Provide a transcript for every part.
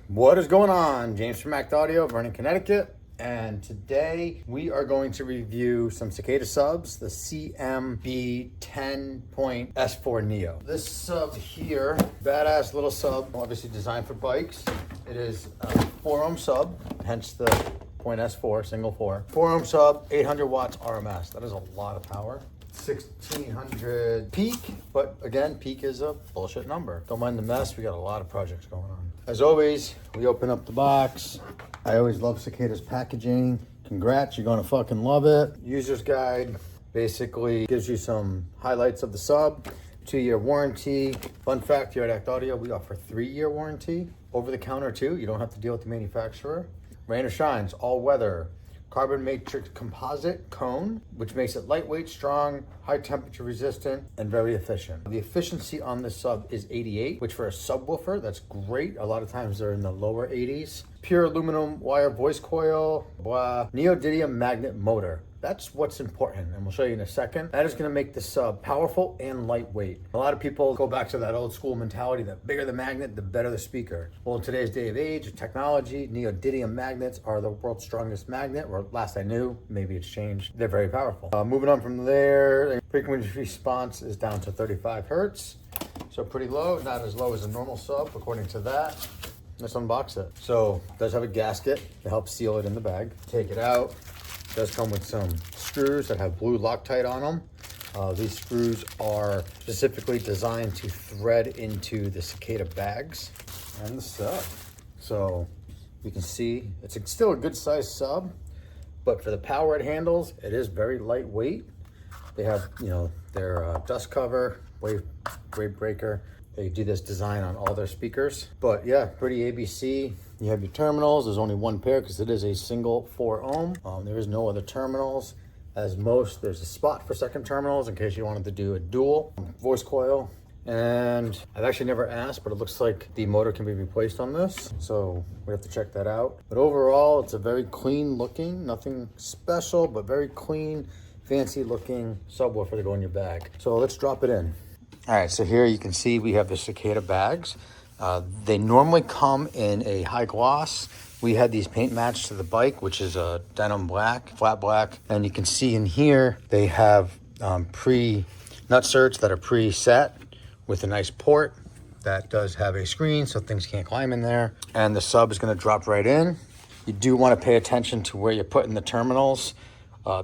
What is going on? James from Act Audio, Vernon, Connecticut. And today we are going to review some Cicada subs, the CMB10.S4 Neo. This sub here, badass little sub, obviously designed for bikes. It is a 4-ohm sub, hence the .S4, single 4. 4-ohm sub, 800 watts RMS. That is a lot of power. 1600 peak, but again, peak is a bullshit number. Don't mind the mess, we got a lot of projects going on. As always, we open up the box. I always love Cicada's packaging. Congrats, you're gonna fucking love it. User's guide basically gives you some highlights of the sub, 2-year warranty. Fun fact, here at Act Audio, we offer 3-year warranty. Over the counter too, you don't have to deal with the manufacturer. Rain or shines, all weather. Carbon matrix composite cone, which makes it lightweight, strong, high temperature resistant, and very efficient. The efficiency on this sub is 88, which for a subwoofer, that's great. A lot of times they're in the lower 80s. Pure aluminum wire voice coil, neodymium magnet motor. That's what's important, and we'll show you in a second. That is gonna make the sub powerful and lightweight. A lot of people go back to that old school mentality that bigger the magnet, the better the speaker. Well, in today's day of age, technology, neodymium magnets are the world's strongest magnet, or last I knew, maybe it's changed. They're very powerful. Moving on from there, frequency response is down to 35 Hertz. So pretty low, not as low as a normal sub, according to that. Let's unbox it. So it does have a gasket to help seal it in the bag. Take it out. It does come with some screws that have blue Loctite on them. These screws are specifically designed to thread into the Cicada bags and the sub. So you can see it's still a good size sub, but for the power it handles, it is very lightweight. They have, their dust cover, wave breaker. They do this design on all their speakers. But yeah, pretty ABC. You have your terminals. There's only one pair because it is a single 4-ohm. There is no other terminals. As most, there's a spot for second terminals in case you wanted to do a dual voice coil. And I've actually never asked, but it looks like the motor can be replaced on this. So we have to check that out. But overall, it's a very clean looking, nothing special, but very clean, fancy looking subwoofer to go in your bag. So let's drop it in. All right, so here you can see we have the Cicada bags. They normally come in a high gloss. We had these paint matched to the bike, which is a denim black, flat black. And you can see in here, they have nut-certs that are pre-set with a nice port that does have a screen so things can't climb in there. And the sub is gonna drop right in. You do wanna pay attention to where you're putting the terminals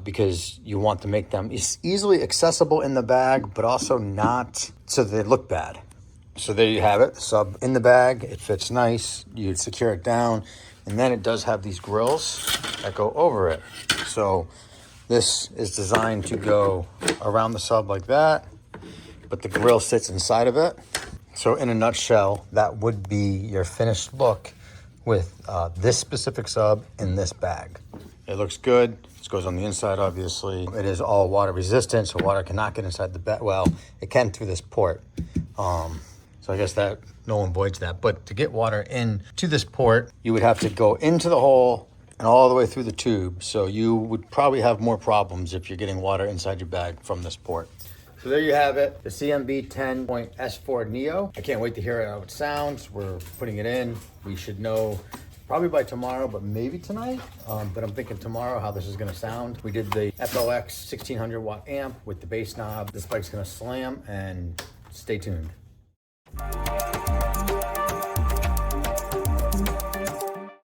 because you want to make them easily accessible in the bag, but also not so they look bad. So there you have it, sub in the bag. It fits nice. You secure it down, and then it does have these grills that go over it. So this is designed to go around the sub like that, but the grill sits inside of it. So in a nutshell, that would be your finished look with this specific sub in this bag. It looks good. This goes on the inside, obviously. It is all water resistant, so water cannot get inside the bag. Well, it can through this port. So I guess that no one voids that. But to get water into this port, you would have to go into the hole and all the way through the tube. So you would probably have more problems if you're getting water inside your bag from this port. So there you have it, the CMB10.S4 Neo. I can't wait to hear how it sounds. We're putting it in. We should know probably by tomorrow, but maybe tonight. But I'm thinking tomorrow how this is gonna sound. We did the FLX 1600 watt amp with the bass knob. This bike's gonna slam, and stay tuned.